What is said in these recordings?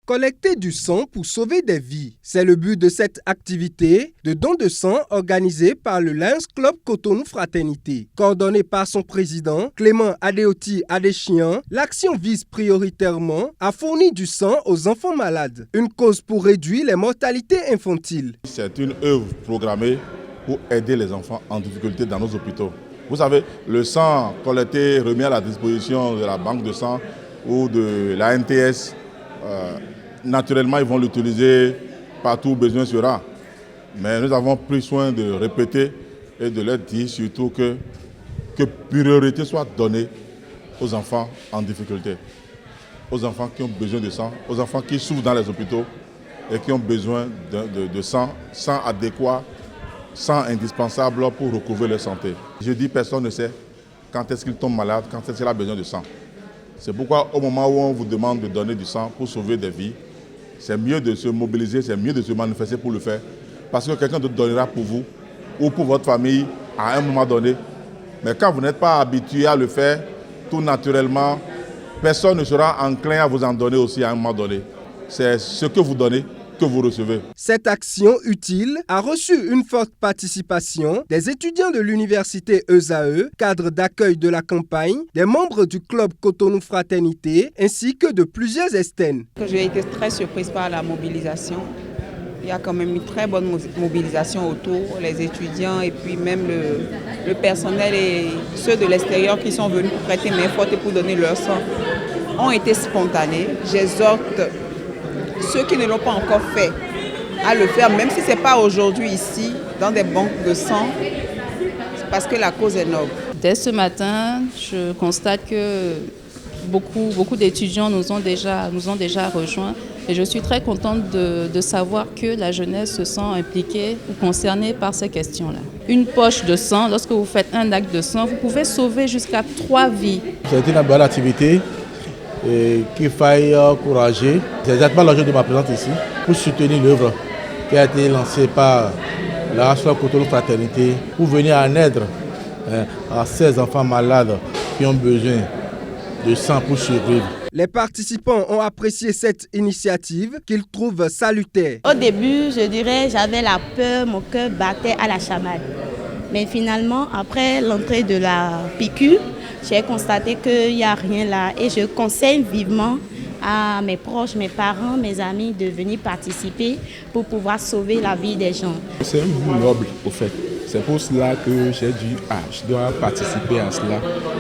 Collecter du sang pour sauver des vies. C'est le but de cette activité de don de sang organisée par le Lions Club Cotonou Fraternité. Coordonnée par son président, Clément Adéoti Adéchian, l'action vise prioritairement à fournir du sang aux enfants malades, une cause pour réduire les mortalités infantiles. C'est une œuvre programmée pour aider les enfants en difficulté dans nos hôpitaux. Vous savez, le sang collecté, remis à la disposition de la banque de sang ou de la NTS, naturellement, ils vont l'utiliser partout où besoin sera. Mais nous avons pris soin de répéter et de leur dire surtout que priorité soit donnée aux enfants en difficulté, aux enfants qui ont besoin de sang, aux enfants qui souffrent dans les hôpitaux et qui ont besoin de sang adéquat, sang indispensable pour recouvrer leur santé. Je dis personne ne sait quand est-ce qu'il tombe malade, quand est-ce qu'il a besoin de sang. C'est pourquoi au moment où on vous demande de donner du sang pour sauver des vies, c'est mieux de se mobiliser, c'est mieux de se manifester pour le faire. Parce que quelqu'un d'autre donnera pour vous ou pour votre famille à un moment donné. Mais quand vous n'êtes pas habitué à le faire, tout naturellement, personne ne sera enclin à vous en donner aussi à un moment donné. C'est ce que vous donnez que vous recevez. Cette action utile a reçu une forte participation des étudiants de l'université ESAE, cadre d'accueil de la campagne, des membres du club Cotonou Fraternité, ainsi que de plusieurs STEN. J'ai été très surprise par la mobilisation. Il y a quand même une très bonne mobilisation autour, les étudiants et puis même le personnel et ceux de l'extérieur qui sont venus pour prêter main forte et pour donner leur sang ont été spontanés. J'exhorte ceux qui ne l'ont pas encore fait à le faire, même si ce n'est pas aujourd'hui ici, dans des banques de sang, parce que la cause est noble. Dès ce matin, je constate que beaucoup d'étudiants nous ont déjà rejoints et je suis très contente de savoir que la jeunesse se sent impliquée ou concernée par ces questions-là. Une poche de sang, lorsque vous faites un acte de sang, vous pouvez sauver jusqu'à 3 vies. C'est une bonne activité qu'il faille encourager. C'est exactement l'enjeu de ma présence ici pour soutenir l'œuvre qui a été lancée par la Cotonou Fraternité pour venir en aide à ces enfants malades qui ont besoin de sang pour survivre. Les participants ont apprécié cette initiative qu'ils trouvent salutaire. Au début, je dirais, j'avais la peur, mon cœur battait à la chamade. Mais finalement, après l'entrée de la piqûre, j'ai constaté qu'il n'y a rien là et je conseille vivement à mes proches, mes parents, mes amis de venir participer pour pouvoir sauver la vie des gens. C'est un but noble au fait. C'est pour cela que j'ai dit je dois participer à cela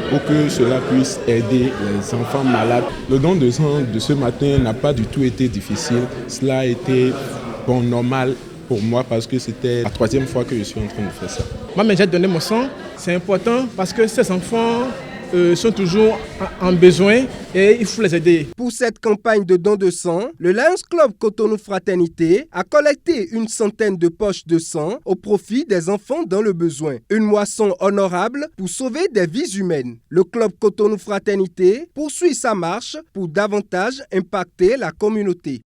pour que cela puisse aider les enfants malades. Le don de sang de ce matin n'a pas du tout été difficile. Cela a été normal pour moi parce que c'était la 3e fois que je suis en train de faire ça. Moi, j'ai donné mon sang. C'est important parce que ces enfants sont toujours en besoin et il faut les aider. Pour cette campagne de don de sang, le Lions Club Cotonou Fraternité a collecté une centaine de poches de sang au profit des enfants dans le besoin. Une moisson honorable pour sauver des vies humaines. Le club Cotonou Fraternité poursuit sa marche pour davantage impacter la communauté.